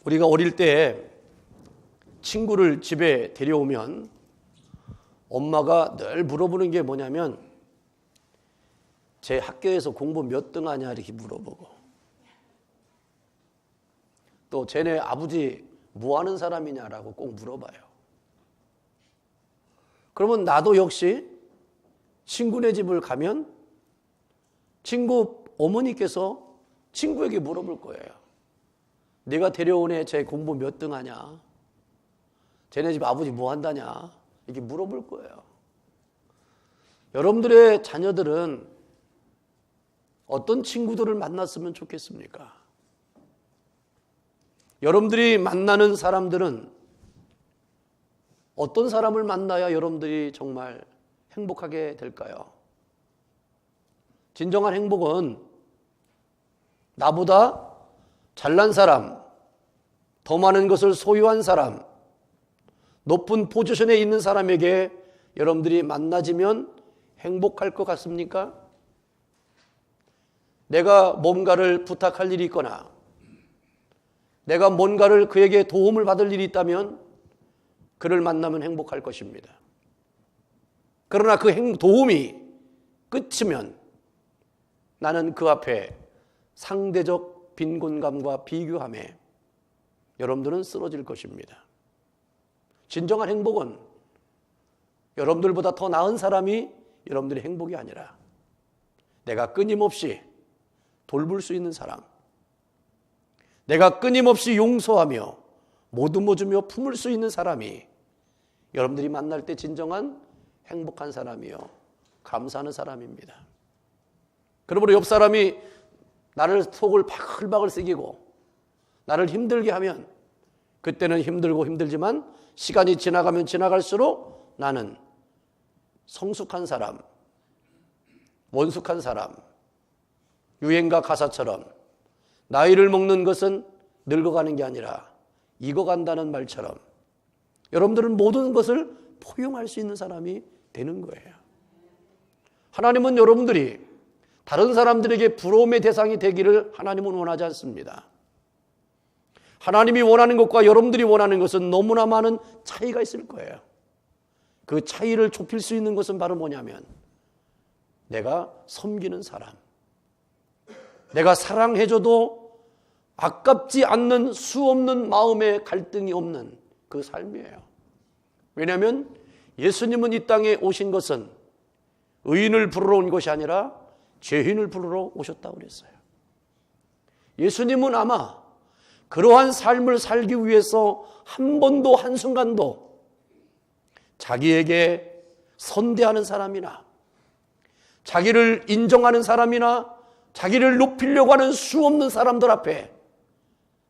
우리가 어릴 때 친구를 집에 데려오면 엄마가 늘 물어보는 게 뭐냐면 제 학교에서 공부 몇 등 하냐 이렇게 물어보고, 또 쟤네 아버지 뭐 하는 사람이냐라고 꼭 물어봐요. 그러면 나도 역시 친구네 집을 가면 친구 어머니께서 친구에게 물어볼 거예요. 내가 데려온 애 쟤 공부 몇 등 하냐? 쟤네 집 아버지 뭐 한다냐? 이렇게 물어볼 거예요. 여러분들의 자녀들은 어떤 친구들을 만났으면 좋겠습니까? 여러분들이 만나는 사람들은 어떤 사람을 만나야 여러분들이 정말 행복하게 될까요? 진정한 행복은 나보다 잘난 사람, 더 많은 것을 소유한 사람, 높은 포지션에 있는 사람에게 여러분들이 만나지면 행복할 것 같습니까? 내가 뭔가를 부탁할 일이 있거나 내가 뭔가를 그에게 도움을 받을 일이 있다면 그를 만나면 행복할 것입니다. 그러나 그 도움이 끝이면 나는 그 앞에 상대적 빈곤감과 비교함에 여러분들은 쓰러질 것입니다. 진정한 행복은 여러분들보다 더 나은 사람이 여러분들의 행복이 아니라 내가 끊임없이 돌볼 수 있는 사람, 내가 끊임없이 용서하며 모듬어주며 품을 수 있는 사람이 여러분들이 만날 때 진정한 행복한 사람이요, 감사하는 사람입니다. 그러므로 옆 사람이 나를 속을 바글바글 새기고 나를 힘들게 하면 그때는 힘들고 힘들지만 시간이 지나가면 지나갈수록 나는 성숙한 사람, 원숙한 사람, 유행가 가사처럼 나이를 먹는 것은 늙어가는 게 아니라 익어간다는 말처럼 여러분들은 모든 것을 포용할 수 있는 사람이 되는 거예요. 하나님은 여러분들이 다른 사람들에게 부러움의 대상이 되기를 하나님은 원하지 않습니다. 하나님이 원하는 것과 여러분들이 원하는 것은 너무나 많은 차이가 있을 거예요. 그 차이를 좁힐 수 있는 것은 바로 뭐냐면 내가 섬기는 사람, 내가 사랑해줘도 아깝지 않는 수없는 마음의 갈등이 없는 그 삶이에요. 왜냐하면 예수님은 이 땅에 오신 것은 의인을 부르러 온 것이 아니라 죄인을 부르러 오셨다고 그랬어요. 예수님은 아마 그러한 삶을 살기 위해서 한 번도 한순간도 자기에게 선대하는 사람이나 자기를 인정하는 사람이나 자기를 높이려고 하는 수없는 사람들 앞에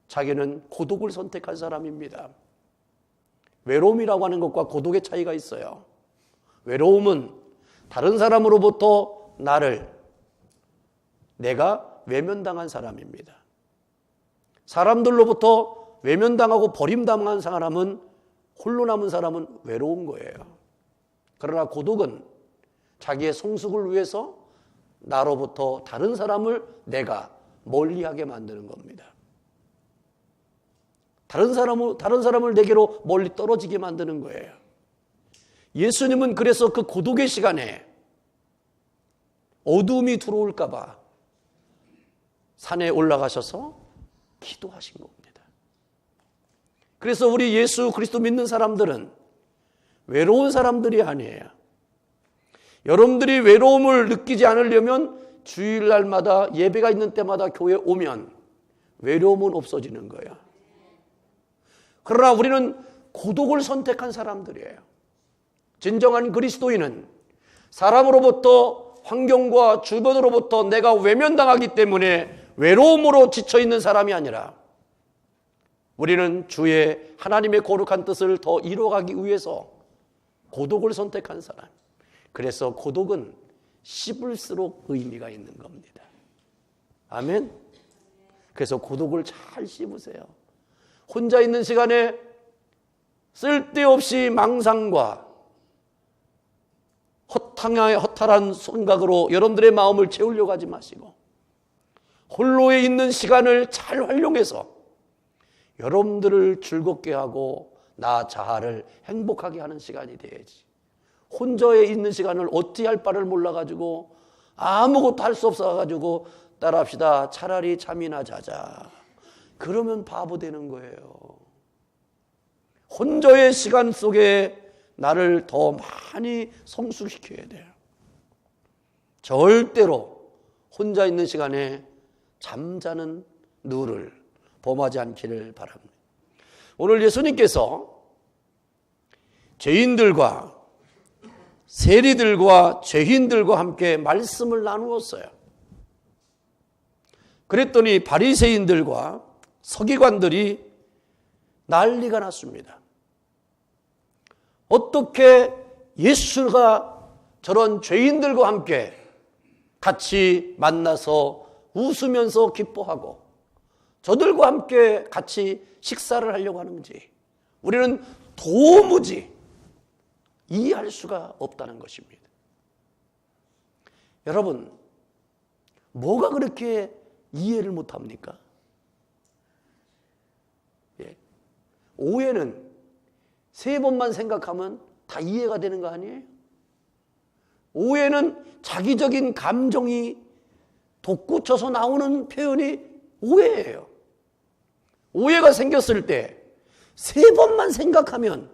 자기는 고독을 선택한 사람입니다. 외로움이라고 하는 것과 고독의 차이가 있어요. 외로움은 다른 사람으로부터 내가 외면당한 사람입니다. 사람들로부터 외면당하고 버림당한 사람은, 홀로 남은 사람은 외로운 거예요. 그러나 고독은 자기의 성숙을 위해서 나로부터 다른 사람을 내가 멀리하게 만드는 겁니다. 다른 사람을 내게로 멀리 떨어지게 만드는 거예요. 예수님은 그래서 그 고독의 시간에 어두움이 들어올까 봐 산에 올라가셔서 기도하신 겁니다. 그래서 우리 예수 그리스도 믿는 사람들은 외로운 사람들이 아니에요. 여러분들이 외로움을 느끼지 않으려면 주일날마다 예배가 있는 때마다 교회 오면 외로움은 없어지는 거예요. 그러나 우리는 고독을 선택한 사람들이에요. 진정한 그리스도인은 사람으로부터, 환경과 주변으로부터 내가 외면당하기 때문에 외로움으로 지쳐있는 사람이 아니라 우리는 주의 하나님의 거룩한 뜻을 더 이루어가기 위해서 고독을 선택한 사람. 그래서 고독은 씹을수록 의미가 있는 겁니다. 아멘. 그래서 고독을 잘 씹으세요. 혼자 있는 시간에 쓸데없이 망상과 허탈한 생각으로 여러분들의 마음을 채우려고 하지 마시고 홀로에 있는 시간을 잘 활용해서 여러분들을 즐겁게 하고 나 자아를 행복하게 하는 시간이 돼야지. 혼자에 있는 시간을 어찌 할 바를 몰라가지고 아무것도 할 수 없어가지고 따라합시다. 차라리 잠이나 자자. 그러면 바보 되는 거예요. 혼자의 시간 속에 나를 더 많이 성숙시켜야 돼요. 절대로 혼자 있는 시간에 잠자는 누를 범하지 않기를 바랍니다. 오늘 예수님께서 죄인들과 세리들과 죄인들과 함께 말씀을 나누었어요. 그랬더니 바리새인들과 서기관들이 난리가 났습니다. 어떻게 예수가 저런 죄인들과 함께 같이 만나서 웃으면서 기뻐하고 저들과 함께 같이 식사를 하려고 하는지 우리는 도무지 이해할 수가 없다는 것입니다. 여러분, 뭐가 그렇게 이해를 못합니까? 오해는 3번만 생각하면 다 이해가 되는 거 아니에요? 오해는 자기적인 감정이 돋구쳐서 나오는 표현이 오해예요. 오해가 생겼을 때 3번만 생각하면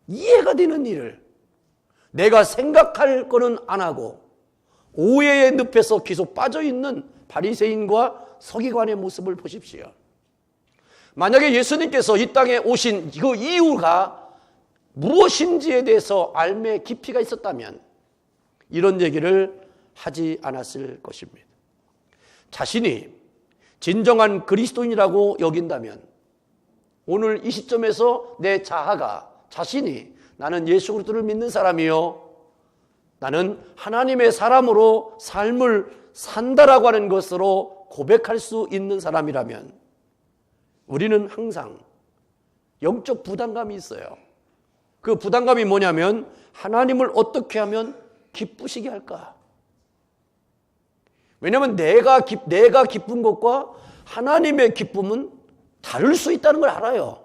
이해가 되는 일을 내가 생각할 거는 안 하고 오해의 늪에서 계속 빠져있는 바리새인과 서기관의 모습을 보십시오. 만약에 예수님께서 이 땅에 오신 그 이유가 무엇인지에 대해서 알매 깊이가 있었다면 이런 얘기를 하지 않았을 것입니다. 자신이 진정한 그리스도인이라고 여긴다면 오늘 이 시점에서 내 자아가 자신이 나는 예수 그리스도를 믿는 사람이요 나는 하나님의 사람으로 삶을 산다라고 하는 것으로 고백할 수 있는 사람이라면 우리는 항상 영적 부담감이 있어요. 그 부담감이 뭐냐면 하나님을 어떻게 하면 기쁘시게 할까? 왜냐하면 내가 기쁜 것과 하나님의 기쁨은 다를 수 있다는 걸 알아요.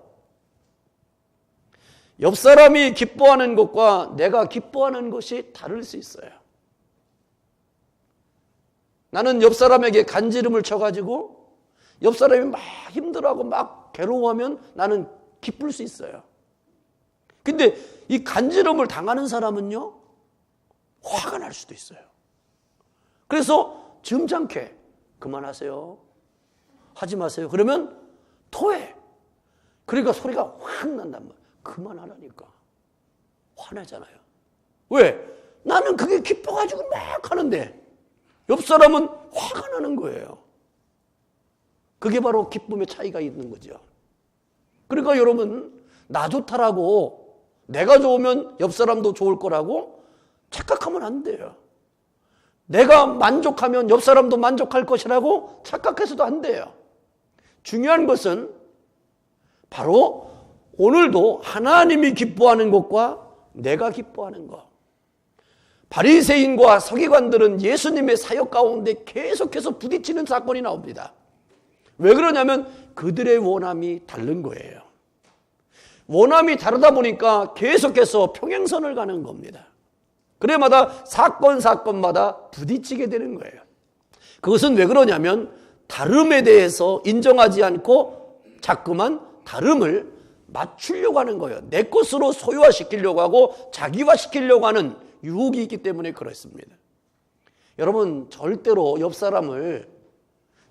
옆 사람이 기뻐하는 것과 내가 기뻐하는 것이 다를 수 있어요. 나는 옆 사람에게 간지름을 쳐가지고 옆 사람이 막 힘들어하고 막 괴로워하면 나는 기쁠 수 있어요. 근데 이 간지럼을 당하는 사람은요, 화가 날 수도 있어요. 그래서 점잖게 그만하세요. 하지 마세요. 그러면 토해. 그러니까 소리가 확 난단 말이에요. 그만하라니까. 화내잖아요. 왜? 나는 그게 기뻐가지고 막 하는데 옆 사람은 화가 나는 거예요. 그게 바로 기쁨의 차이가 있는 거죠. 그러니까 여러분, 나 좋다라고 내가 좋으면 옆 사람도 좋을 거라고 착각하면 안 돼요. 내가 만족하면 옆 사람도 만족할 것이라고 착각해서도 안 돼요. 중요한 것은 바로 오늘도 하나님이 기뻐하는 것과 내가 기뻐하는 것. 바리새인과 서기관들은 예수님의 사역 가운데 계속해서 부딪히는 사건이 나옵니다. 왜 그러냐면 그들의 원함이 다른 거예요. 원함이 다르다 보니까 계속해서 평행선을 가는 겁니다. 그래마다 사건마다 부딪히게 되는 거예요. 그것은 왜 그러냐면 다름에 대해서 인정하지 않고 자꾸만 다름을 맞추려고 하는 거예요. 내 것으로 소유화시키려고 하고 자기화시키려고 하는 유혹이 있기 때문에 그렇습니다. 여러분, 절대로 옆 사람을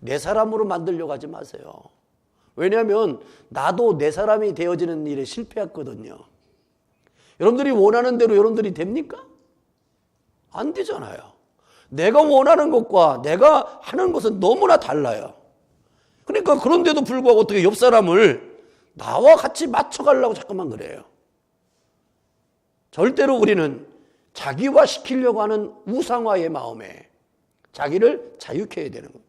내 사람으로 만들려고 하지 마세요. 왜냐하면 나도 내 사람이 되어지는 일에 실패했거든요. 여러분들이 원하는 대로 여러분들이 됩니까? 안 되잖아요. 내가 원하는 것과 내가 하는 것은 너무나 달라요. 그러니까 그런데도 불구하고 어떻게 옆 사람을 나와 같이 맞춰가려고 자꾸만 그래요. 절대로 우리는 자기화시키려고 하는 우상화의 마음에 자기를 자유케 해야 되는 겁니다.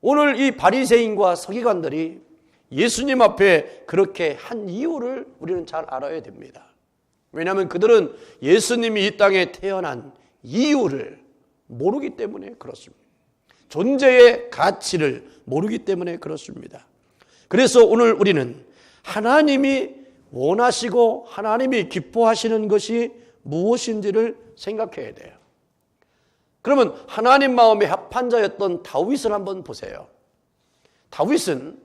오늘 이 바리새인과 서기관들이 예수님 앞에 그렇게 한 이유를 우리는 잘 알아야 됩니다. 왜냐하면 그들은 예수님이 이 땅에 태어난 이유를 모르기 때문에 그렇습니다. 존재의 가치를 모르기 때문에 그렇습니다. 그래서 오늘 우리는 하나님이 원하시고 하나님이 기뻐하시는 것이 무엇인지를 생각해야 돼요. 그러면 하나님 마음에 합한 자였던 다윗을 한번 보세요. 다윗은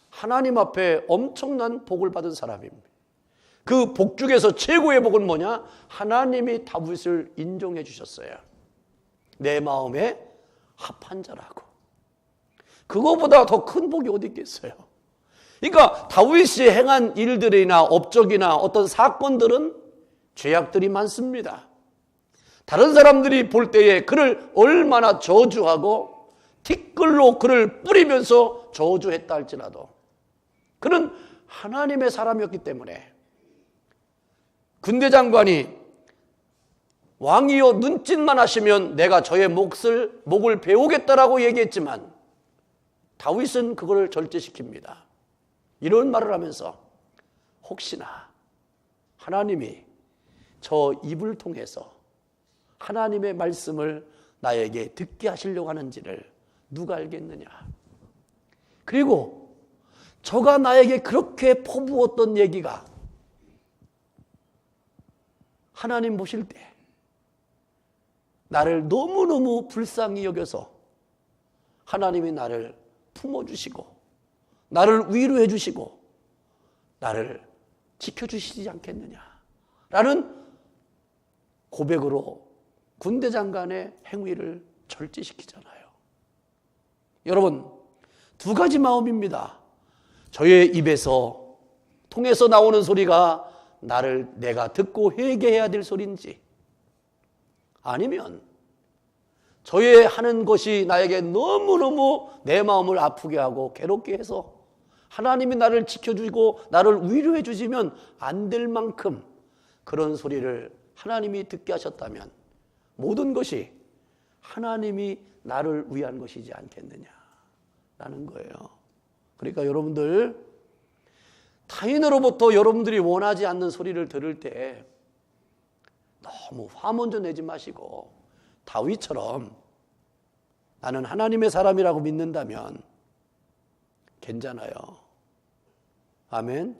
하나님 앞에 엄청난 복을 받은 사람입니다. 그 복 중에서 최고의 복은 뭐냐? 하나님이 다윗을 인정해 주셨어요. 내 마음에 합한 자라고. 그거보다 더 큰 복이 어디 있겠어요? 그러니까 다윗이 행한 일들이나 업적이나 어떤 사건들은 죄악들이 많습니다. 다른 사람들이 볼 때에 그를 얼마나 저주하고 티끌로 그를 뿌리면서 저주했다 할지라도 그는 하나님의 사람이었기 때문에 군대 장관이 왕이여 눈짓만 하시면 내가 저의 목을 베우겠다라고 얘기했지만 다윗은 그걸 절제시킵니다. 이런 말을 하면서 혹시나 하나님이 저 입을 통해서 하나님의 말씀을 나에게 듣게 하시려고 하는지를 누가 알겠느냐. 그리고 저가 나에게 그렇게 퍼부었던 얘기가 하나님 보실 때 나를 너무너무 불쌍히 여겨서 하나님이 나를 품어주시고 나를 위로해 주시고 나를 지켜주시지 않겠느냐라는 고백으로 군대 장관의 행위를 절제시키잖아요. 여러분, 두 가지 마음입니다. 저의 입에서 통해서 나오는 소리가 내가 듣고 회개해야 될 소리인지, 아니면 저의 하는 것이 나에게 너무너무 내 마음을 아프게 하고 괴롭게 해서 하나님이 나를 지켜주고 나를 위로해 주시면 안 될 만큼 그런 소리를 하나님이 듣게 하셨다면 모든 것이 하나님이 나를 위한 것이지 않겠느냐라는 거예요. 그러니까 여러분들, 타인으로부터 여러분들이 원하지 않는 소리를 들을 때 너무 화 먼저 내지 마시고 다윗처럼 나는 하나님의 사람이라고 믿는다면 괜찮아요. 아멘.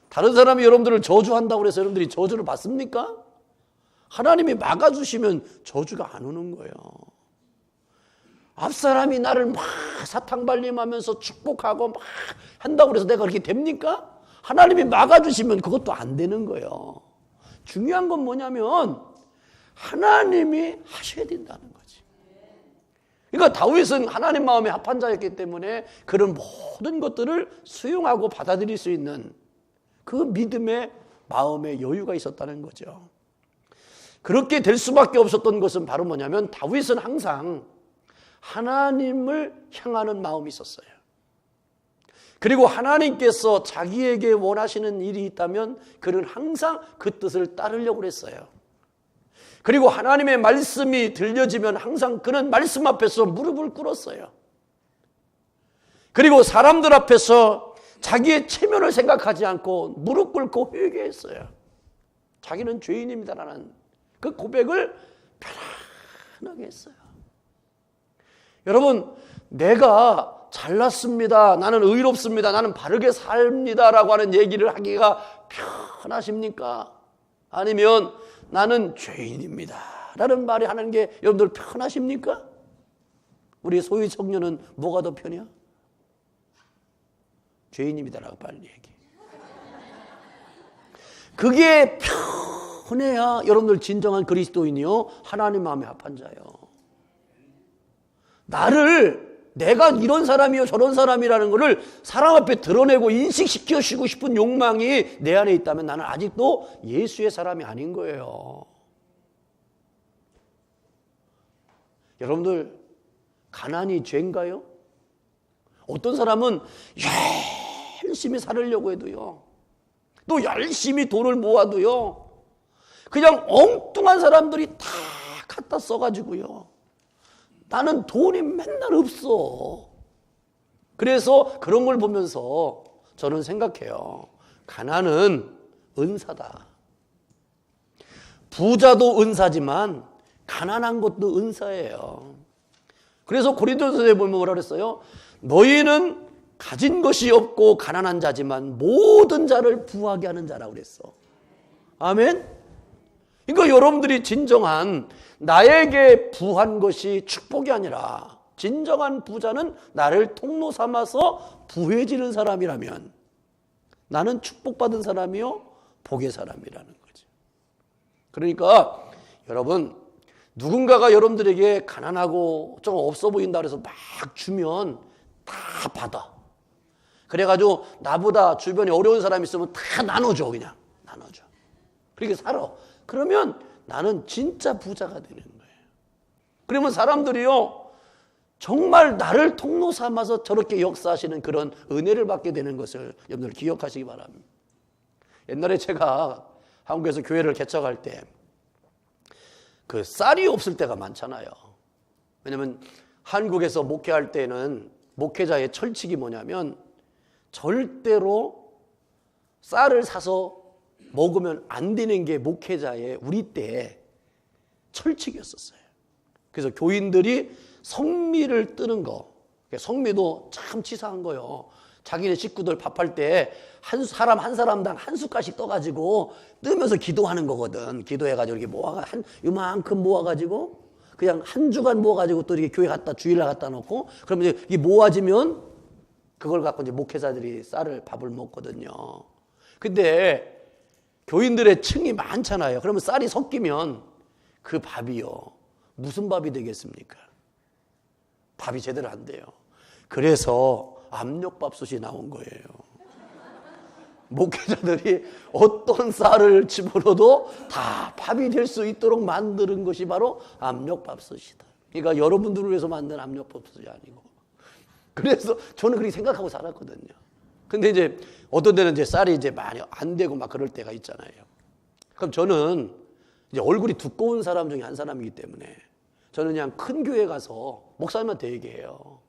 다른 사람이 여러분들을 저주한다고 해서 여러분들이 저주를 받습니까? 하나님이 막아주시면 저주가 안 오는 거예요. 앞사람이 나를 막 사탕발림하면서 축복하고 막 한다고 해서 내가 그렇게 됩니까? 하나님이 막아주시면 그것도 안 되는 거예요. 중요한 건 뭐냐면 하나님이 하셔야 된다는 거지. 그러니까 다윗은 하나님 마음에 합한 자였기 때문에 그런 모든 것들을 수용하고 받아들일 수 있는 그 믿음의 마음의 여유가 있었다는 거죠. 그렇게 될 수밖에 없었던 것은 바로 뭐냐면 다윗은 항상 하나님을 향하는 마음이 있었어요. 그리고 하나님께서 자기에게 원하시는 일이 있다면 그는 항상 그 뜻을 따르려고 했어요. 그리고 하나님의 말씀이 들려지면 항상 그는 말씀 앞에서 무릎을 꿇었어요. 그리고 사람들 앞에서 자기의 체면을 생각하지 않고 무릎 꿇고 회개했어요. 자기는 죄인입니다라는 그 고백을 편안하게 했어요. 여러분, 내가 잘났습니다, 나는 의롭습니다, 나는 바르게 삽니다라고 하는 얘기를 하기가 편하십니까? 아니면 나는 죄인입니다 라는 말이 하는 게 여러분들 편하십니까? 우리 소위 청년은 뭐가 더 편해요? 죄인입니다라고 빨리 얘기해. 그게 편해야 여러분들 진정한 그리스도인이요 하나님 마음에 합한 자요. 내가 이런 사람이요 저런 사람이라는 것을 사람 앞에 드러내고 인식시켜주고 싶은 욕망이 내 안에 있다면 나는 아직도 예수의 사람이 아닌 거예요. 여러분들, 가난이 죄인가요? 어떤 사람은 열심히 살으려고 해도요, 또 열심히 돈을 모아도요, 그냥 엉뚱한 사람들이 다 갖다 써가지고요, 나는 돈이 맨날 없어. 그래서 그런 걸 보면서 저는 생각해요. 가난은 은사다. 부자도 은사지만 가난한 것도 은사예요. 그래서 고린도서에 보면 뭐라 그랬어요? 너희는 가진 것이 없고 가난한 자지만 모든 자를 부하게 하는 자라고 그랬어. 아멘? 그러니까 여러분들이 진정한 나에게 부한 것이 축복이 아니라 진정한 부자는 나를 통로 삼아서 부해지는 사람이라면 나는 축복받은 사람이요 복의 사람이라는 거죠. 그러니까 여러분, 누군가가 여러분들에게 가난하고 좀 없어 보인다 그래서 막 주면 다 받아. 그래가지고 나보다 주변에 어려운 사람이 있으면 다 나눠줘. 그냥 나눠줘. 그렇게 살아. 그러면 나는 진짜 부자가 되는 거예요. 그러면 사람들이요 정말 나를 통로 삼아서 저렇게 역사하시는 그런 은혜를 받게 되는 것을 여러분들 기억하시기 바랍니다. 옛날에 제가 한국에서 교회를 개척할 때 그 쌀이 없을 때가 많잖아요. 왜냐하면 한국에서 목회할 때는 목회자의 철칙이 뭐냐면 절대로 쌀을 사서 먹으면 안 되는 게 목회자의 우리 때의 철칙이었었어요. 그래서 교인들이 성미를 뜨는 거, 성미도 참 치사한 거요. 자기네 식구들 밥할 때 한 사람 한 사람당 한 숟갈씩 떠가지고 뜨면서 기도하는 거거든. 기도해가지고 이렇게 모아가 이만큼 모아가지고 그냥 한 주간 모아가지고 또 이렇게 교회 갖다 주일날 갖다 놓고 그러면 이제 이게 모아지면 그걸 갖고 이제 목회자들이 쌀을 밥을 먹거든요. 근데 교인들의 층이 많잖아요. 그러면 쌀이 섞이면 그 밥이요 무슨 밥이 되겠습니까? 밥이 제대로 안 돼요. 그래서 압력밥솥이 나온 거예요. 목회자들이 어떤 쌀을 집어넣어도 다 밥이 될 수 있도록 만드는 것이 바로 압력밥솥이다. 그러니까 여러분들을 위해서 만든 압력밥솥이 아니고. 그래서 저는 그렇게 생각하고 살았거든요. 근데 이제 어떤 데는 이제 쌀이 이제 많이 안 되고 막 그럴 때가 있잖아요. 그럼 저는 이제 얼굴이 두꺼운 사람 중에 한 사람이기 때문에 저는 그냥 큰 교회 가서 목사님한테 얘기해요.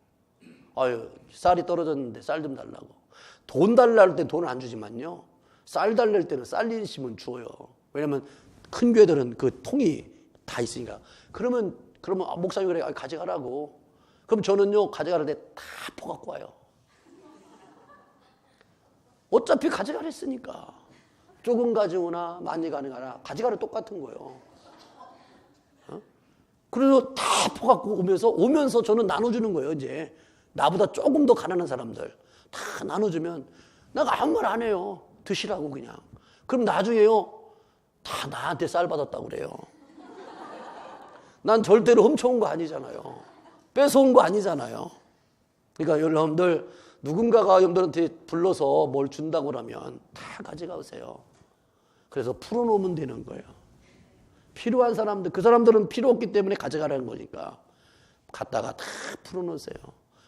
아유, 쌀이 떨어졌는데 쌀 좀 달라고. 돈 달라 할 때 돈을 안 주지만요. 쌀 달라 할 때는 쌀 있으면 줘요. 왜냐면 큰 교회들은 그 통이 다 있으니까. 그러면 목사님이 그래 가져가라고. 그럼 저는요 가져갈 때 다 퍼갖고 와요. 어차피 가져가랬으니까. 조금 가져오나 많이 가져가나 가져가려 똑같은 거예요. 그래서 다 퍼갖고 오면서 저는 나눠주는 거예요. 이제 나보다 조금 더 가난한 사람들 다 나눠주면 내가 아무 말 안 해요. 드시라고 그냥. 그럼 나중에요 다 나한테 쌀 받았다고 그래요. 난 절대로 훔쳐온 거 아니잖아요. 뺏어온 거 아니잖아요. 그러니까 여러분들 누군가가 여러분들한테 불러서 뭘 준다고 하면 다 가져가세요. 그래서 풀어놓으면 되는 거예요. 필요한 사람들, 그 사람들은 필요 없기 때문에 가져가라는 거니까 갖다가 다 풀어놓으세요.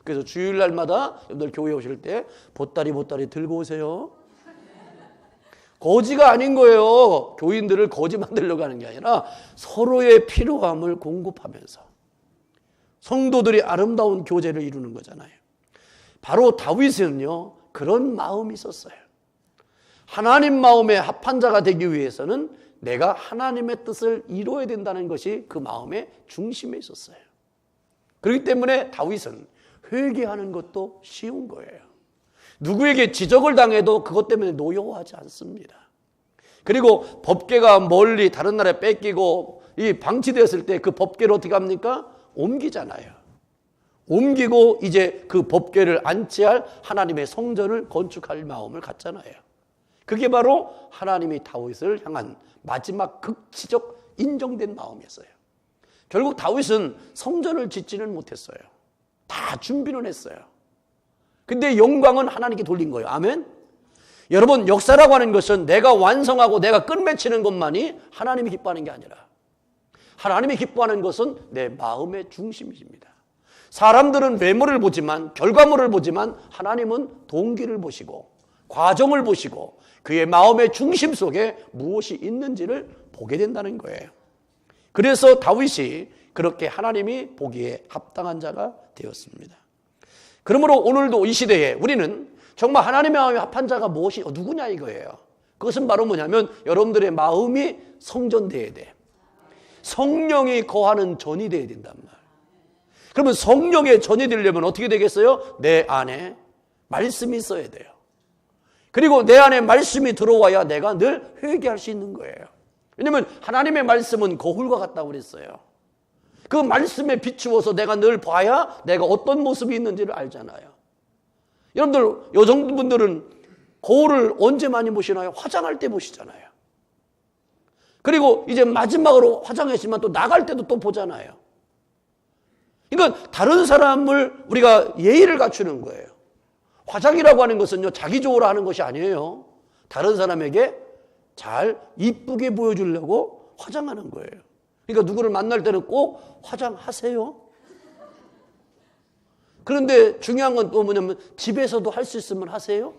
그래서 주일날마다 여러분들 교회 오실 때 보따리 들고 오세요. 거지가 아닌 거예요. 교인들을 거지 만들려고 하는 게 아니라 서로의 필요함을 공급하면서 성도들이 아름다운 교제를 이루는 거잖아요. 바로 다윗은요 그런 마음이 있었어요. 하나님 마음에 합한 자가 되기 위해서는 내가 하나님의 뜻을 이루어야 된다는 것이 그 마음의 중심에 있었어요. 그렇기 때문에 다윗은 회개하는 것도 쉬운 거예요. 누구에게 지적을 당해도 그것 때문에 노여워하지 않습니다. 그리고 법궤가 멀리 다른 나라에 뺏기고 이 방치되었을 때 그 법궤를 어떻게 합니까? 옮기잖아요. 옮기고 이제 그 법궤를 안치할 하나님의 성전을 건축할 마음을 갖잖아요. 그게 바로 하나님이 다윗을 향한 마지막 극치적 인정된 마음이었어요. 결국 다윗은 성전을 짓지는 못했어요. 다 준비는 했어요. 근데 영광은 하나님께 돌린 거예요. 아멘? 여러분, 역사라고 하는 것은 내가 완성하고 내가 끝맺히는 것만이 하나님이 기뻐하는 게 아니라 하나님이 기뻐하는 것은 내 마음의 중심입니다. 사람들은 외모를 보지만, 결과물을 보지만 하나님은 동기를 보시고 과정을 보시고 그의 마음의 중심 속에 무엇이 있는지를 보게 된다는 거예요. 그래서 다윗이 그렇게 하나님이 보기에 합당한 자가 되었습니다. 그러므로 오늘도 이 시대에 우리는 정말 하나님의 마음에 합한 자가 무엇이 누구냐 이거예요. 그것은 바로 뭐냐면 여러분들의 마음이 성전돼야 돼. 성령이 거하는 전이 돼야 된단 말이에요. 그러면 성령의 전이 되려면 어떻게 되겠어요? 내 안에 말씀이 있어야 돼요. 그리고 내 안에 말씀이 들어와야 내가 늘 회개할 수 있는 거예요. 왜냐하면 하나님의 말씀은 거울과 같다고 그랬어요. 그 말씀에 비추어서 내가 늘 봐야 내가 어떤 모습이 있는지를 알잖아요. 여러분들, 여성분들은 거울을 언제 많이 보시나요? 화장할 때 보시잖아요. 그리고 이제 마지막으로 화장했지만 또 나갈 때도 또 보잖아요. 그러니까 다른 사람을 우리가 예의를 갖추는 거예요. 화장이라고 하는 것은요, 자기 좋으라 하는 것이 아니에요. 다른 사람에게 잘 이쁘게 보여주려고 화장하는 거예요. 그러니까 누구를 만날 때는 꼭 화장하세요. 그런데 중요한 건 또 뭐냐면 집에서도 할 수 있으면 하세요.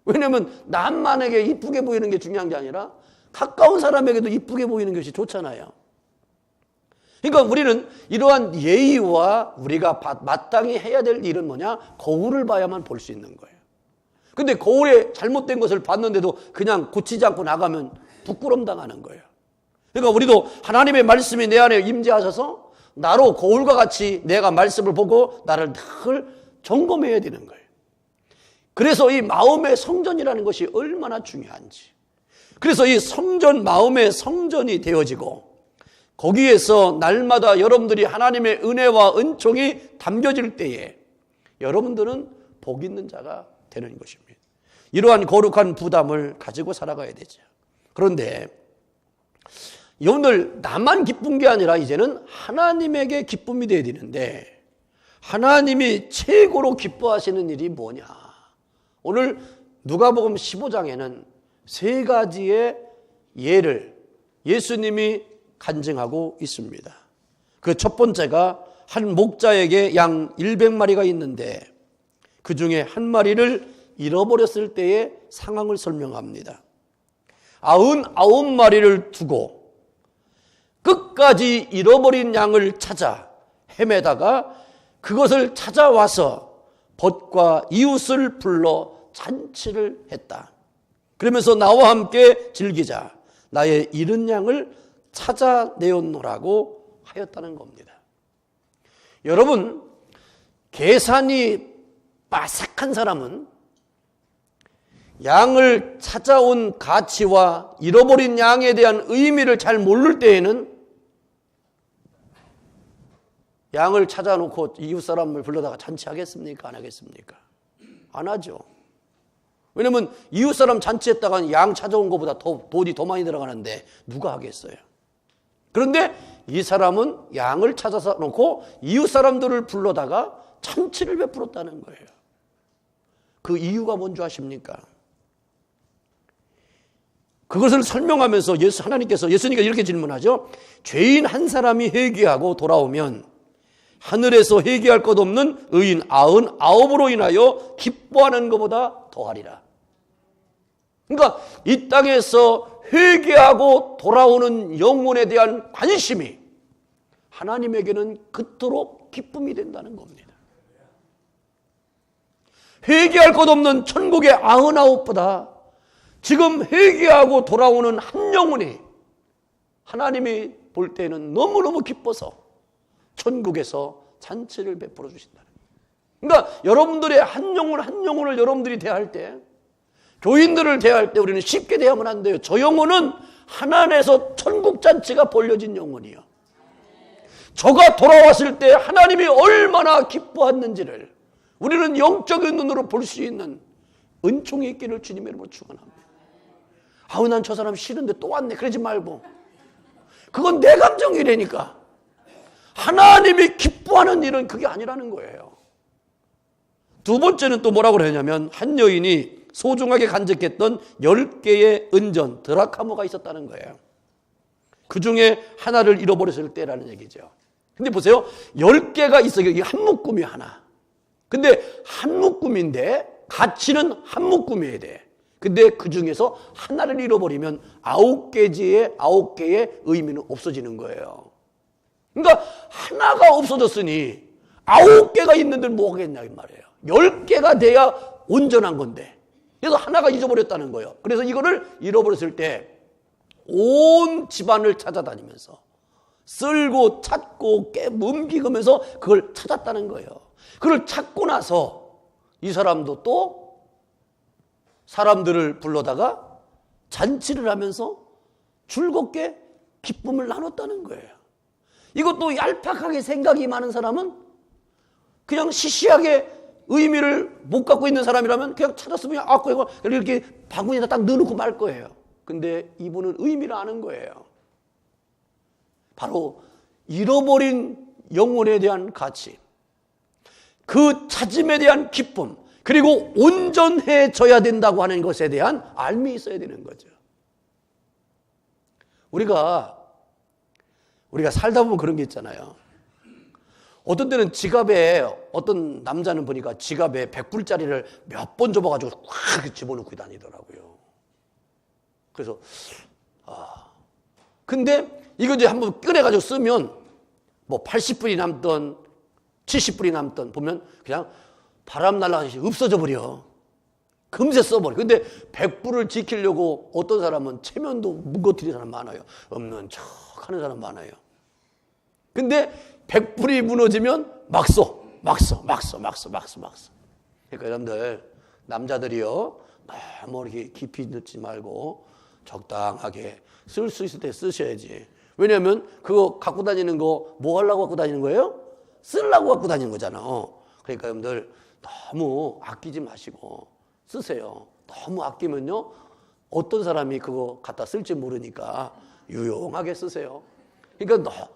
왜냐하면 남만에게 이쁘게 보이는 게 중요한 게 아니라 가까운 사람에게도 이쁘게 보이는 것이 좋잖아요. 그러니까 우리는 이러한 예의와 우리가 마땅히 해야 될 일은 뭐냐? 거울을 봐야만 볼 수 있는 거예요. 근데 거울에 잘못된 것을 봤는데도 그냥 고치지 않고 나가면 부끄럼 당하는 거예요. 그러니까 우리도 하나님의 말씀이 내 안에 임재하셔서 나로 거울과 같이 내가 말씀을 보고 나를 늘 점검해야 되는 거예요. 그래서 이 마음의 성전이라는 것이 얼마나 중요한지. 그래서 이 성전, 마음의 성전이 되어지고 거기에서 날마다 여러분들이 하나님의 은혜와 은총이 담겨질 때에 여러분들은 복 있는 자가 되는 것입니다. 이러한 거룩한 부담을 가지고 살아가야 되죠. 그런데 여러분들, 나만 기쁜 게 아니라 이제는 하나님에게 기쁨이 되어야 되는데 하나님이 최고로 기뻐하시는 일이 뭐냐? 오늘 누가복음 15장에는 세 가지의 예를 예수님이 간증하고 있습니다. 그 첫 번째가 한 목자에게 양 100마리가 있는데 그 중에 한 마리를 잃어버렸을 때의 상황을 설명합니다. 99마리를 두고 끝까지 잃어버린 양을 찾아 헤매다가 그것을 찾아와서 벗과 이웃을 불러 잔치를 했다. 그러면서 나와 함께 즐기자. 나의 잃은 양을 찾아내었노라고 하였다는 겁니다. 여러분, 계산이 빠삭한 사람은 양을 찾아온 가치와 잃어버린 양에 대한 의미를 잘 모를 때에는 양을 찾아놓고 이웃 사람을 불러다가 잔치하겠습니까? 안 하겠습니까? 안 하죠. 왜냐면 이웃 사람 잔치했다가 양 찾아온 것보다 돈이 더 많이 들어가는데 누가 하겠어요? 그런데 이 사람은 양을 찾아서 놓고 이웃 사람들을 불러다가 잔치를 베풀었다는 거예요. 그 이유가 뭔지 아십니까? 그것을 설명하면서 예수님께서 이렇게 질문하죠. 죄인 한 사람이 회개하고 돌아오면 하늘에서 회개할 것 없는 의인 99으로 인하여 기뻐하는 것보다 더하리라. 그러니까 이 땅에서 회개하고 돌아오는 영혼에 대한 관심이 하나님에게는 그토록 기쁨이 된다는 겁니다. 회개할 것 없는 천국의 99보다 지금 회개하고 돌아오는 한 영혼이 하나님이 볼 때는 너무너무 기뻐서 천국에서 잔치를 베풀어 주신다는 거예요. 그러니까 여러분들의 한 영혼을 여러분들이 대할 때, 교인들을 대할 때 우리는 쉽게 대하면 안 돼요. 저 영혼은 하나님에서 천국 잔치가 벌려진 영혼이요. 저가 돌아왔을 때 하나님이 얼마나 기뻐했는지를 우리는 영적인 눈으로 볼 수 있는 은총이 있기를 주님의 이름으로 축원합니다. 아우, 난 저 사람 싫은데 또 왔네. 그러지 말고. 그건 내 감정이라니까. 하나님이 기뻐하는 일은 그게 아니라는 거예요. 두 번째는 또 뭐라고 그러냐면 한 여인이 소중하게 간직했던 10개의 은전, 드라카모가 있었다는 거예요. 그 중에 하나를 잃어버렸을 때라는 얘기죠. 근데 보세요. 10개가 있어요. 이게 한 묶음이 하나. 근데 한 묶음인데 가치는 한 묶음이어야 돼. 근데 그 중에서 하나를 잃어버리면 9개의 의미는 없어지는 거예요. 그러니까 하나가 없어졌으니 9개가 있는데 뭐 하겠냐 이 말이에요. 10개가 돼야 온전한 건데. 그래서 하나가 잊어버렸다는 거예요. 그래서 이거를 잃어버렸을 때 온 집안을 찾아다니면서 쓸고 찾고 뭉기면서 그걸 찾았다는 거예요. 그걸 찾고 나서 이 사람도 또 사람들을 불러다가 잔치를 하면서 즐겁게 기쁨을 나눴다는 거예요. 이것도 얄팍하게 생각이 많은 사람은 그냥 시시하게 의미를 못 갖고 있는 사람이라면 그냥 찾았으면 이거 이렇게 바구니에다 딱 넣어놓고 말 거예요. 근데 이분은 의미를 아는 거예요. 바로 잃어버린 영혼에 대한 가치, 그 찾음에 대한 기쁨, 그리고 온전해져야 된다고 하는 것에 대한 알미 있어야 되는 거죠. 우리가 살다 보면 그런 게 있잖아요. 어떤 때는 지갑에, 어떤 남자는 보니까 지갑에 100불짜리를 몇 번 접어가지고 확 집어넣고 다니더라고요. 그래서 근데 이거 이제 한번 꺼내가지고 쓰면 뭐 80불이 남던 70불이 남던 보면 그냥 바람 날아가듯이 없어져 버려. 금세 써버려. 근데 100불을 지키려고 어떤 사람은 체면도 무거뜨리는 사람 많아요. 없는 척 하는 사람 많아요. 근데 100불이 무너지면 막 써. 그러니까 여러분들, 남자들이요, 너무 이렇게 깊이 넣지 말고 적당하게 쓸 수 있을 때 쓰셔야지. 왜냐하면 그거 갖고 다니는 거 뭐 하려고 갖고 다니는 거예요? 쓰려고 갖고 다니는 거잖아. 그러니까 여러분들 너무 아끼지 마시고 쓰세요. 너무 아끼면요, 어떤 사람이 그거 갖다 쓸지 모르니까 유용하게 쓰세요. 그러니까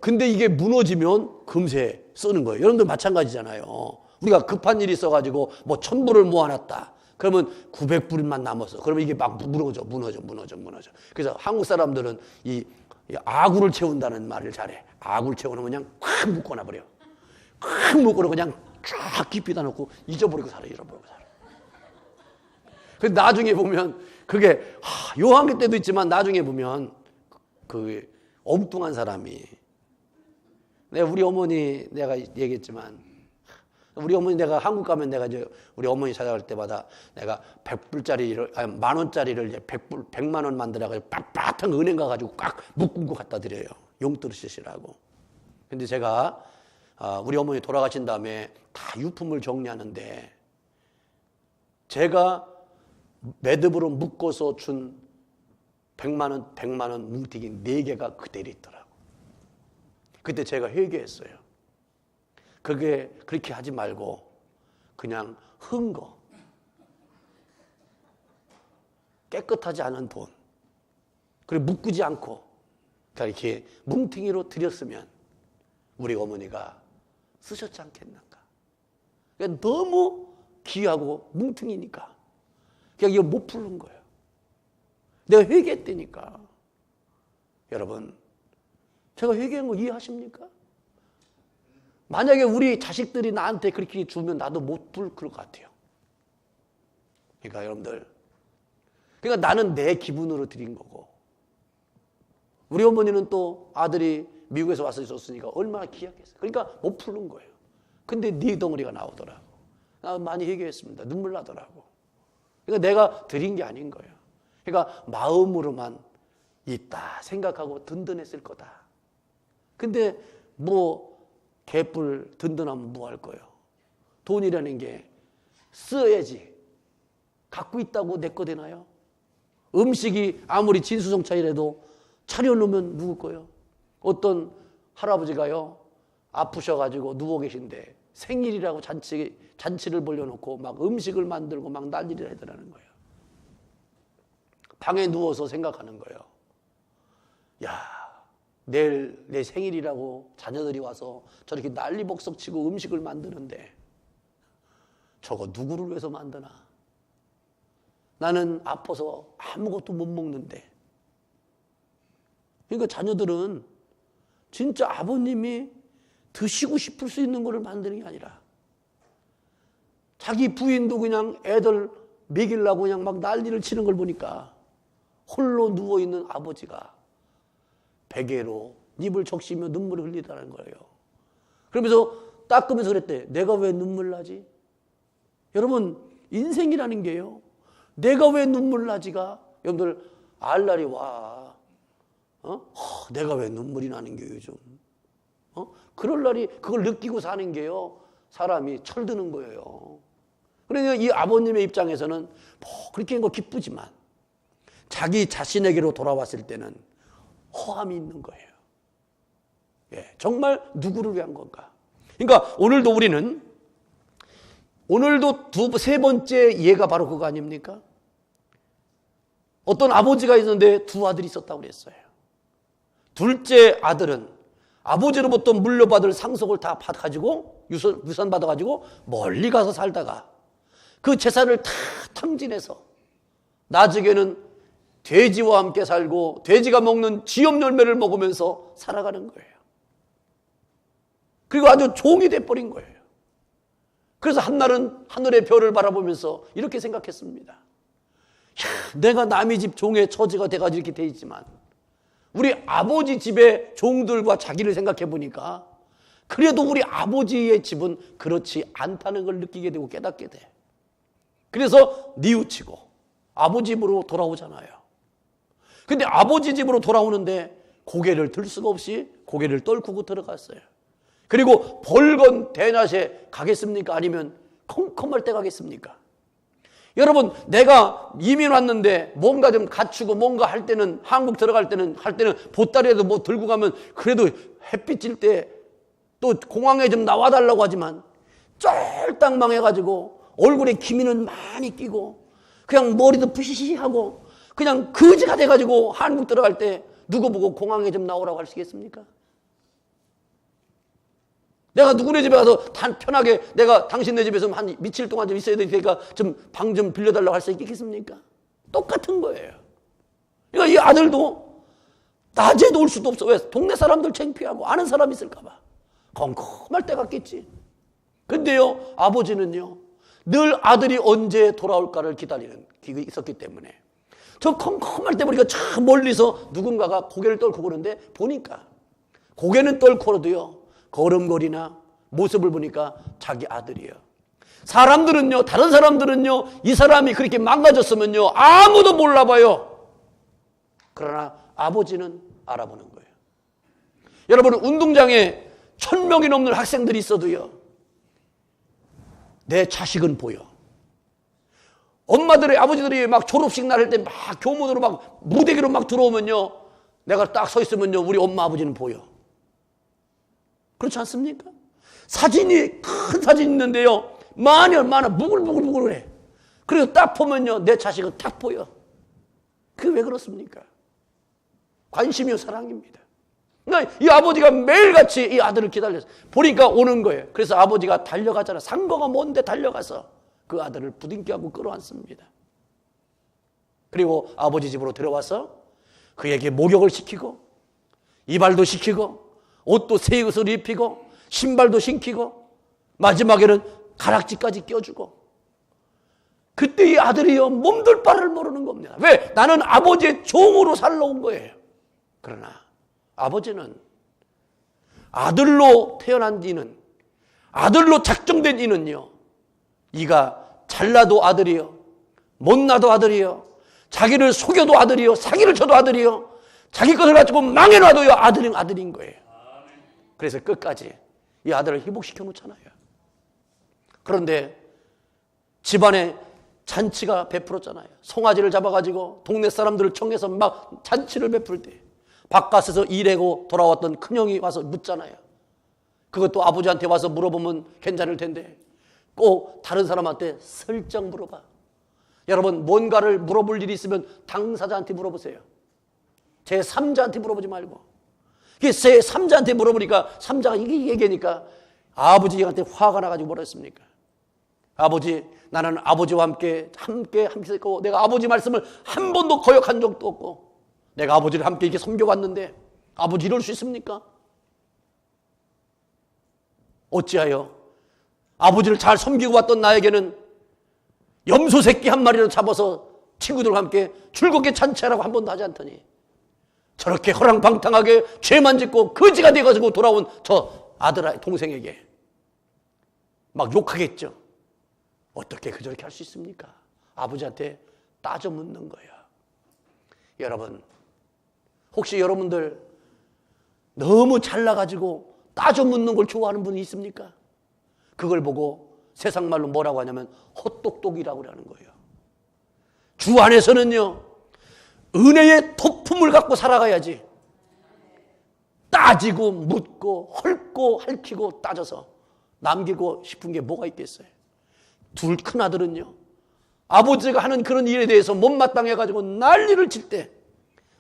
근데 이게 무너지면 금세 쓰는 거예요. 여러분들 마찬가지잖아요. 우리가 급한 일이 있어가지고 뭐 1000불을 모아놨다. 그러면 900불만 남았어. 그러면 이게 막 무너져. 그래서 한국 사람들은 이 아구를 채운다는 말을 잘해. 아구를 채우는 그냥 콱 묶어놔 버려. 콱 묶어놓고 그냥 쫙 깊이다 놓고 잊어버리고 살아. 그래서 나중에 보면 그게 요한계 때도 있지만 나중에 보면 그 엉뚱한 사람이, 우리 어머니 내가 얘기했지만, 우리 어머니 내가 한국 가면 내가 이제 우리 어머니 찾아갈 때마다 내가 100불짜리를, 아니 10,000원짜리를 이제 100만 원 만들어가지고 빳빳한 은행 가가지고 꽉 묶은 거 갖다 드려요. 용돈 쓰시라고. 근데 제가 우리 어머니 돌아가신 다음에 다 유품을 정리하는데 제가 매듭으로 묶어서 준 100만 원 뭉티기 4개가 그대로 있더라고. 그때 제가 회개했어요. 그게 그렇게 하지 말고 그냥 흥거, 깨끗하지 않은 돈, 그리고 묶지 않고 이렇게 뭉팅이로 드렸으면 우리 어머니가 쓰셨지 않겠는가. 그러니까 너무 귀하고 뭉팅이니까 그냥 이거 못 푸는 거예요. 내가 회개했다니까. 여러분, 제가 회개한 거 이해하십니까? 만약에 우리 자식들이 나한테 그렇게 주면 나도 못 풀 것 같아요. 그러니까 여러분들, 그러니까 나는 내 기분으로 드린 거고, 우리 어머니는 또 아들이 미국에서 와서 있었으니까 얼마나 귀하겠어요. 그러니까 못 푸는 거예요. 근데 네 덩어리가 나오더라고. 나 많이 회개했습니다. 눈물 나더라고. 그러니까 내가 드린 게 아닌 거예요. 그러니까 마음으로만 있다 생각하고 든든했을 거다. 근데 뭐 개뿔 든든하면 뭐 할 거예요? 돈이라는 게 써야지. 갖고 있다고 내 거 되나요? 음식이 아무리 진수성찬이라도 차려놓으면 누구 거예요? 어떤 할아버지가요, 아프셔가지고 누워 계신데 생일이라고 잔치를 벌려놓고 막 음식을 만들고 막 난리를 하더라는 거예요. 방에 누워서 생각하는 거예요. 야, 내일 내 생일이라고 자녀들이 와서 저렇게 난리벅석 치고 음식을 만드는데 저거 누구를 위해서 만드나? 나는 아파서 아무것도 못 먹는데. 그러니까 자녀들은 진짜 아버님이 드시고 싶을 수 있는 거를 만드는 게 아니라 자기 부인도 그냥 애들 먹이려고 그냥 막 난리를 치는 걸 보니까 홀로 누워있는 아버지가 베개로 입을 적시며 눈물을 흘리다는 거예요. 그러면서 닦으면서 그랬대. 내가 왜 눈물 나지? 여러분, 인생이라는 게요, 내가 왜 눈물 나지가 여러분들 알 날이 와. 내가 왜 눈물이 나는 게요 요즘. 그럴 날이, 그걸 느끼고 사는 게요, 사람이 철드는 거예요. 그러니까 이 아버님의 입장에서는 뭐 그렇게 한 거 기쁘지만 자기 자신에게로 돌아왔을 때는 허함이 있는 거예요. 예, 정말 누구를 위한 건가? 그러니까 오늘도 우리는 세 번째 예가 바로 그거 아닙니까? 어떤 아버지가 있었는데 두 아들이 있었다고 그랬어요. 둘째 아들은 아버지로부터 물려받을 상속을 다 가지고 유산 받아가지고 멀리 가서 살다가 그 재산을 다 탕진해서 나중에는 돼지와 함께 살고 돼지가 먹는 지엽 열매를 먹으면서 살아가는 거예요. 그리고 아주 종이 돼버린 거예요. 그래서 한날은 하늘의 별을 바라보면서 이렇게 생각했습니다. 내가 남의 집 종의 처지가 돼가지고 이렇게 돼 있지만 우리 아버지 집의 종들과 자기를 생각해 보니까 그래도 우리 아버지의 집은 그렇지 않다는 걸 느끼게 되고 깨닫게 돼. 그래서 뉘우치고 아버지 집으로 돌아오잖아요. 근데 아버지 집으로 돌아오는데 고개를 들 수가 없이 고개를 떨구고 들어갔어요. 그리고 벌건 대낮에 가겠습니까? 아니면 컴컴할 때 가겠습니까? 여러분, 내가 이민 왔는데 뭔가 좀 갖추고 뭔가 할 때는 한국 들어갈 때는 보따리에도 뭐 들고 가면 그래도 햇빛 질 때 또 공항에 좀 나와달라고 하지만 쫄딱 망해가지고 얼굴에 기미는 많이 끼고 그냥 머리도 부시시하고 그냥 거지가 돼가지고 한국 들어갈 때 누구 보고 공항에 좀 나오라고 할 수 있겠습니까? 내가 누구네 집에 가서 편하게 내가 당신네 집에서 한 며칠 동안 좀 있어야 되니까 좀 방 좀 빌려달라고 할 수 있겠습니까? 똑같은 거예요. 그러니까 이 아들도 낮에도 올 수도 없어. 왜? 동네 사람들 창피하고 아는 사람 있을까 봐. 컴컴할 때 갔겠지. 근데요, 아버지는요, 늘 아들이 언제 돌아올까를 기다리는 기가 있었기 때문에 저 컴컴할 때 보니까 참 멀리서 누군가가 고개를 떨고 그러는데 보니까 고개는 떨고라도요, 걸음걸이나 모습을 보니까 자기 아들이에요. 사람들은요, 다른 사람들은요, 이 사람이 그렇게 망가졌으면요, 아무도 몰라봐요. 그러나 아버지는 알아보는 거예요. 여러분, 운동장에 1000명이 넘는 학생들이 있어도요, 내 자식은 보여. 엄마들의, 아버지들이 막 졸업식 날 할 때 막 교문으로 막 무대기로 막 들어오면요, 내가 딱 서 있으면요, 우리 엄마 아버지는 보여. 그렇지 않습니까? 사진이, 큰 사진이 있는데요, 많아 무글무글무글해. 그리고 딱 보면요, 내 자식은 딱 보여. 그게 왜 그렇습니까? 관심이요, 사랑입니다. 그러니까 이 아버지가 매일같이 이 아들을 기다려서 보니까 오는 거예요. 그래서 아버지가 달려가잖아. 상거가 먼데 달려가서 그 아들을 부둥켜 안고 끌어안습니다. 그리고 아버지 집으로 들어와서 그에게 목욕을 시키고 이발도 시키고 옷도 새 옷을 입히고 신발도 신기고 마지막에는 가락지까지 껴주고, 그때 이 아들이요, 몸둘 바를 모르는 겁니다. 왜? 나는 아버지의 종으로 살러 온 거예요. 그러나 아버지는 아들로 태어난 이는, 아들로 작정된 이는요, 이가 잘나도 아들이요, 못나도 아들이요, 자기를 속여도 아들이요, 사기를 쳐도 아들이요, 자기 것을 가지고 망해놔도요, 아들인 거예요. 그래서 끝까지 이 아들을 희복시켜 놓잖아요. 그런데 집안에 잔치가 베풀었잖아요. 송아지를 잡아가지고 동네 사람들을 청해서 막 잔치를 베풀 때 바깥에서 일하고 돌아왔던 큰형이 와서 묻잖아요. 그것도 아버지한테 와서 물어보면 괜찮을 텐데 꼭 다른 사람한테 슬쩍 물어봐. 여러분, 뭔가를 물어볼 일이 있으면 당사자한테 물어보세요. 제 3자한테 물어보지 말고. 제 3자한테 물어보니까 3자가 이게 얘기하니까 아버지한테 화가 나가지고 뭐라 했습니까? 아버지, 나는 아버지와 함께 있고 내가 아버지 말씀을 한 번도 거역한 적도 없고 내가 아버지를 함께 이렇게 섬겨왔는데 아버지 이럴 수 있습니까? 어찌하여 아버지를 잘 섬기고 왔던 나에게는 염소 새끼 한 마리를 잡아서 친구들과 함께 즐겁게 잔치하라고 한 번도 하지 않더니 저렇게 허랑방탕하게 죄만 짓고 거지가 돼가지고 돌아온 저 아들, 동생에게 막 욕하겠죠. 어떻게 저렇게 할 수 있습니까? 아버지한테 따져 묻는 거예요. 여러분, 혹시 여러분들 너무 잘나가지고 따져 묻는 걸 좋아하는 분이 있습니까? 그걸 보고 세상 말로 뭐라고 하냐면 헛똑똑이라고 하는 거예요. 주 안에서는요, 은혜의 도품을 갖고 살아가야지. 따지고 묻고 헐고 핥히고 따져서 남기고 싶은 게 뭐가 있겠어요. 둘 큰아들은요, 아버지가 하는 그런 일에 대해서 못마땅해가지고 난리를 칠 때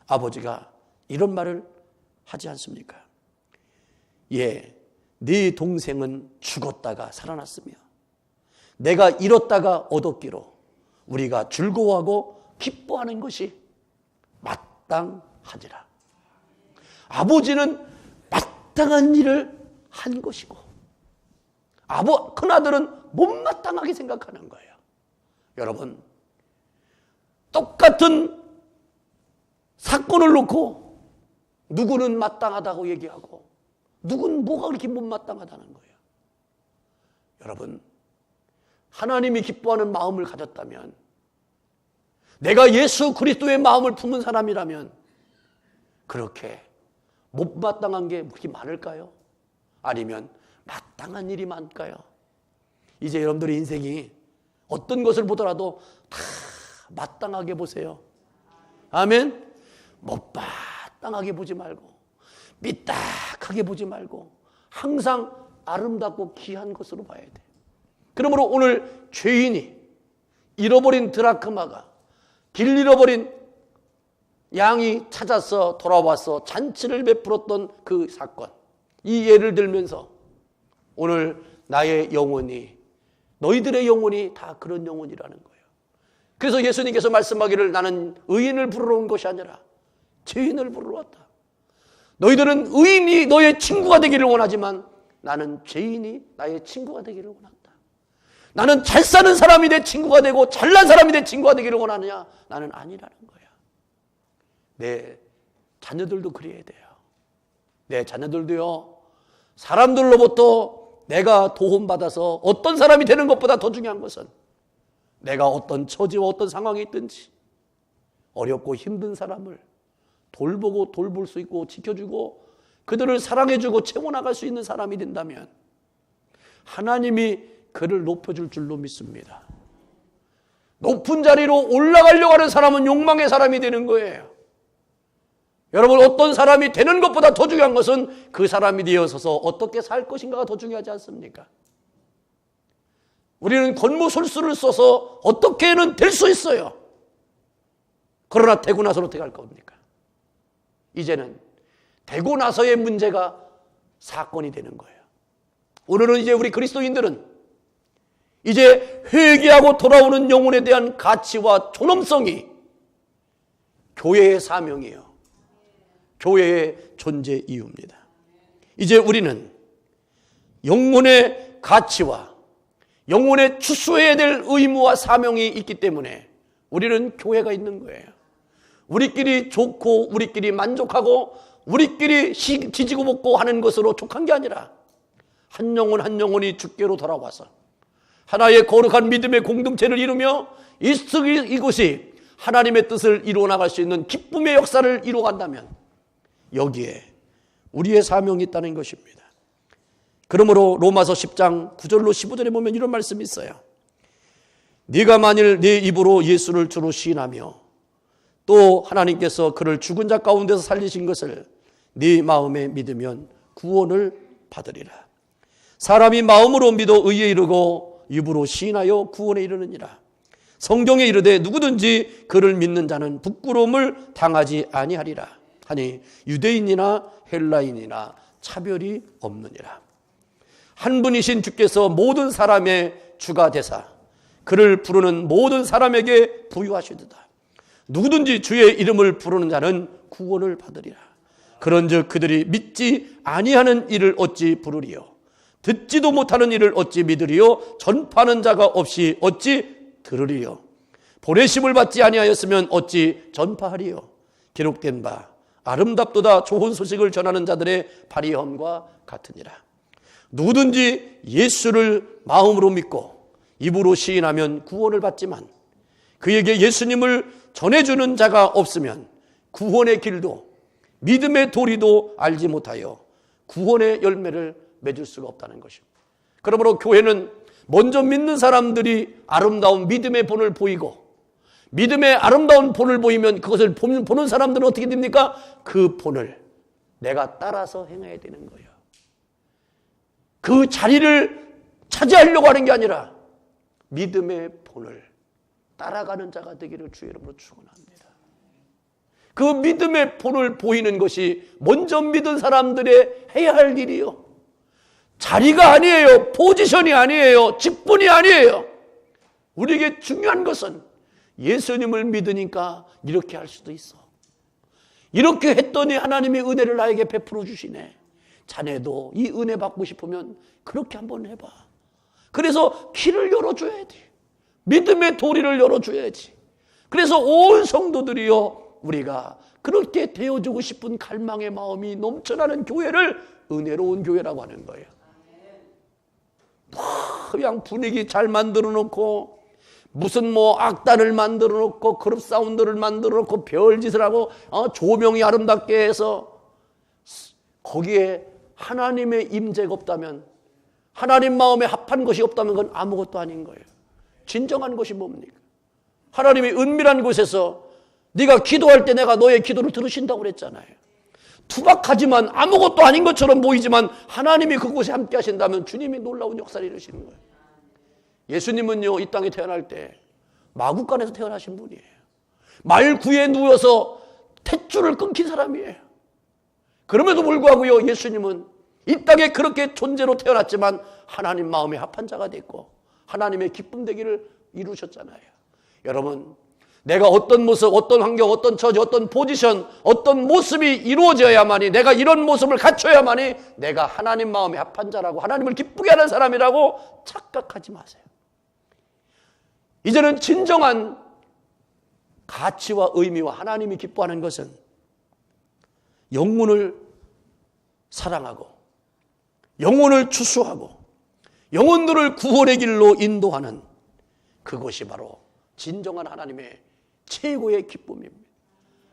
아버지가 이런 말을 하지 않습니까? 예, 네 동생은 죽었다가 살아났으며 내가 잃었다가 얻었기로 우리가 즐거워하고 기뻐하는 것이 마땅하지라. 아버지는 마땅한 일을 한 것이고 큰아들은 못마땅하게 생각하는 거예요. 여러분, 똑같은 사건을 놓고 누구는 마땅하다고 얘기하고 누구는 뭐가 그렇게 못마땅하다는 거예요. 여러분, 하나님이 기뻐하는 마음을 가졌다면, 내가 예수 그리스도의 마음을 품은 사람이라면 그렇게 못마땅한 게 그렇게 많을까요? 아니면 마땅한 일이 많을까요? 이제 여러분들의 인생이 어떤 것을 보더라도 다 마땅하게 보세요. 아멘? 못마땅하게 보지 말고 삐딱하게 보지 말고 항상 아름답고 귀한 것으로 봐야 돼. 그러므로 오늘 죄인이 잃어버린 드라크마가 길 잃어버린 양이 찾아서 돌아와서 잔치를 베풀었던 그 사건, 이 예를 들면서 오늘 나의 영혼이, 너희들의 영혼이 다 그런 영혼이라는 거예요. 그래서 예수님께서 말씀하기를 나는 의인을 부르러 온 것이 아니라 죄인을 부르러 왔다. 너희들은 의인이 너의 친구가 되기를 원하지만 나는 죄인이 나의 친구가 되기를 원한다. 나는 잘 사는 사람이 내 친구가 되고 잘난 사람이 내 친구가 되기를 원하느냐? 나는 아니라는 거야. 내 자녀들도 그래야 돼요. 내 자녀들도요, 사람들로부터 내가 도움받아서 어떤 사람이 되는 것보다 더 중요한 것은 내가 어떤 처지와 어떤 상황에 있든지 어렵고 힘든 사람을 돌보고 돌볼 수 있고 지켜주고 그들을 사랑해주고 채워나갈 수 있는 사람이 된다면 하나님이 그를 높여줄 줄로 믿습니다. 높은 자리로 올라가려고 하는 사람은 욕망의 사람이 되는 거예요. 여러분, 어떤 사람이 되는 것보다 더 중요한 것은 그 사람이 되어서서 어떻게 살 것인가가 더 중요하지 않습니까? 우리는 권모술수를 써서 어떻게는 될 수 있어요. 그러나 되고 나서 어떻게 할 겁니까? 이제는 되고 나서의 문제가 사건이 되는 거예요. 오늘은 이제 우리 그리스도인들은 이제 회개하고 돌아오는 영혼에 대한 가치와 존엄성이 교회의 사명이에요. 교회의 존재 이유입니다. 이제 우리는 영혼의 가치와 영혼의 추수해야 될 의무와 사명이 있기 때문에 우리는 교회가 있는 거예요. 우리끼리 좋고 우리끼리 만족하고 우리끼리 지지고 볶고 하는 것으로 족한 게 아니라 한 영혼 한 영혼이 주께로 돌아와서 하나의 거룩한 믿음의 공동체를 이루며 이것이 하나님의 뜻을 이루어 나갈 수 있는 기쁨의 역사를 이루어간다면 여기에 우리의 사명이 있다는 것입니다. 그러므로 로마서 10장 9절로 15절에 보면 이런 말씀이 있어요. 네가 만일 네 입으로 예수를 주로 시인하며 또 하나님께서 그를 죽은 자 가운데서 살리신 것을 네 마음에 믿으면 구원을 받으리라. 사람이 마음으로 믿어 의에 이르고 입으로 시인하여 구원에 이르느니라. 성경에 이르되 누구든지 그를 믿는 자는 부끄러움을 당하지 아니하리라 하니 유대인이나 헬라인이나 차별이 없느니라. 한 분이신 주께서 모든 사람의 주가 되사 그를 부르는 모든 사람에게 부유하시도다. 누구든지 주의 이름을 부르는 자는 구원을 받으리라. 그런즉 그들이 믿지 아니하는 일을 어찌 부르리요? 듣지도 못하는 일을 어찌 믿으리요? 전파하는 자가 없이 어찌 들으리요? 보내심을 받지 아니하였으면 어찌 전파하리요? 기록된 바 아름답도다 좋은 소식을 전하는 자들의 발의함과 같으니라. 누구든지 예수를 마음으로 믿고 입으로 시인하면 구원을 받지만 그에게 예수님을 전해주는 자가 없으면 구원의 길도 믿음의 도리도 알지 못하여 구원의 열매를 맺을 수가 없다는 것입니다. 그러므로 교회는 먼저 믿는 사람들이 아름다운 믿음의 본을 보이고, 믿음의 아름다운 본을 보이면 그것을 보는 사람들은 어떻게 됩니까? 그 본을 내가 따라서 행해야 되는 거예요. 그 자리를 차지하려고 하는 게 아니라 믿음의 본을 따라가는 자가 되기를 주의 이름으로 축원합니다. 그 믿음의 본을 보이는 것이 먼저 믿은 사람들의 해야 할 일이요. 자리가 아니에요. 포지션이 아니에요. 직분이 아니에요. 우리에게 중요한 것은 예수님을 믿으니까 이렇게 할 수도 있어. 이렇게 했더니 하나님이 은혜를 나에게 베풀어 주시네. 자네도 이 은혜 받고 싶으면 그렇게 한번 해봐. 그래서 길을 열어줘야 돼. 믿음의 도리를 열어줘야지. 그래서 온 성도들이요, 우리가 그렇게 되어주고 싶은 갈망의 마음이 넘쳐나는 교회를 은혜로운 교회라고 하는 거예요. 그냥 분위기 잘 만들어 놓고 무슨 악단을 만들어 놓고 그룹 사운드를 만들어 놓고 별짓을 하고 조명이 아름답게 해서 거기에 하나님의 임재가 없다면, 하나님 마음에 합한 것이 없다면 그건 아무것도 아닌 거예요. 진정한 것이 뭡니까? 하나님이 은밀한 곳에서 네가 기도할 때 내가 너의 기도를 들으신다고 그랬잖아요. 투박하지만 아무것도 아닌 것처럼 보이지만 하나님이 그곳에 함께 하신다면 주님이 놀라운 역사를 이루시는 거예요. 예수님은요, 이 땅에 태어날 때 마구간에서 태어나신 분이에요. 말구에 누워서 탯줄을 끊긴 사람이에요. 그럼에도 불구하고요, 예수님은 이 땅에 그렇게 존재로 태어났지만 하나님 마음에 합한 자가 됐고 하나님의 기쁨 되기를 이루셨잖아요. 여러분, 내가 어떤 모습, 어떤 환경, 어떤 처지, 어떤 포지션, 어떤 모습이 이루어져야만이, 내가 이런 모습을 갖춰야만이 내가 하나님 마음에 합한 자라고, 하나님을 기쁘게 하는 사람이라고 착각하지 마세요. 이제는 진정한 가치와 의미와 하나님이 기뻐하는 것은 영혼을 사랑하고 영혼을 추수하고 영혼들을 구원의 길로 인도하는 그것이 바로 진정한 하나님의 최고의 기쁨입니다.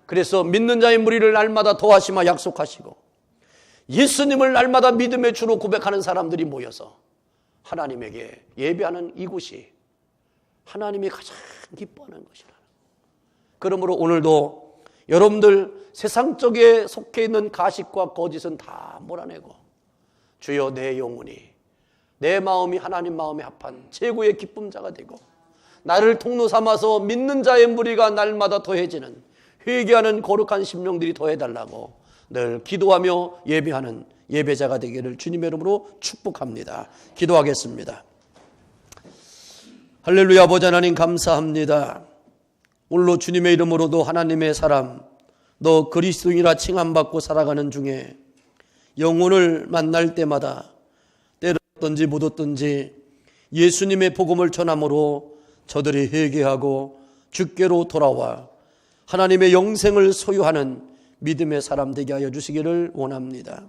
그래서 믿는 자의 무리를 날마다 더하시마 약속하시고 예수님을 날마다 믿음의 주로 고백하는 사람들이 모여서 하나님에게 예배하는 이곳이 하나님이 가장 기뻐하는 것이라. 그러므로 오늘도 여러분들 세상 쪽에 속해 있는 가식과 거짓은 다 몰아내고 주여 내 영혼이, 내 마음이 하나님 마음에 합한 최고의 기쁨자가 되고 나를 통로 삼아서 믿는 자의 무리가 날마다 더해지는 회개하는 거룩한 심령들이 더해달라고 늘 기도하며 예배하는 예배자가 되기를 주님의 이름으로 축복합니다. 기도하겠습니다. 할렐루야. 아버지 하나님 감사합니다. 오늘로 주님의 이름으로도 하나님의 사람, 너 그리스도인이라 칭함받고 살아가는 중에 영혼을 만날 때마다 때렸든지 묻었든지 예수님의 복음을 전함으로 저들이 회개하고 주께로 돌아와 하나님의 영생을 소유하는 믿음의 사람 되게 하여 주시기를 원합니다.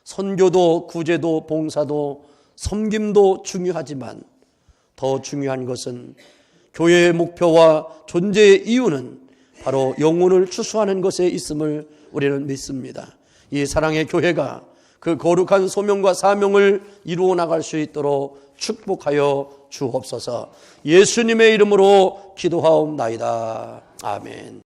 선교도 구제도 봉사도 섬김도 중요하지만 더 중요한 것은 교회의 목표와 존재의 이유는 바로 영혼을 추수하는 것에 있음을 우리는 믿습니다. 이 사랑의 교회가 그 거룩한 소명과 사명을 이루어 나갈 수 있도록 축복하여 주옵소서. 예수님의 이름으로 기도하옵나이다. 아멘.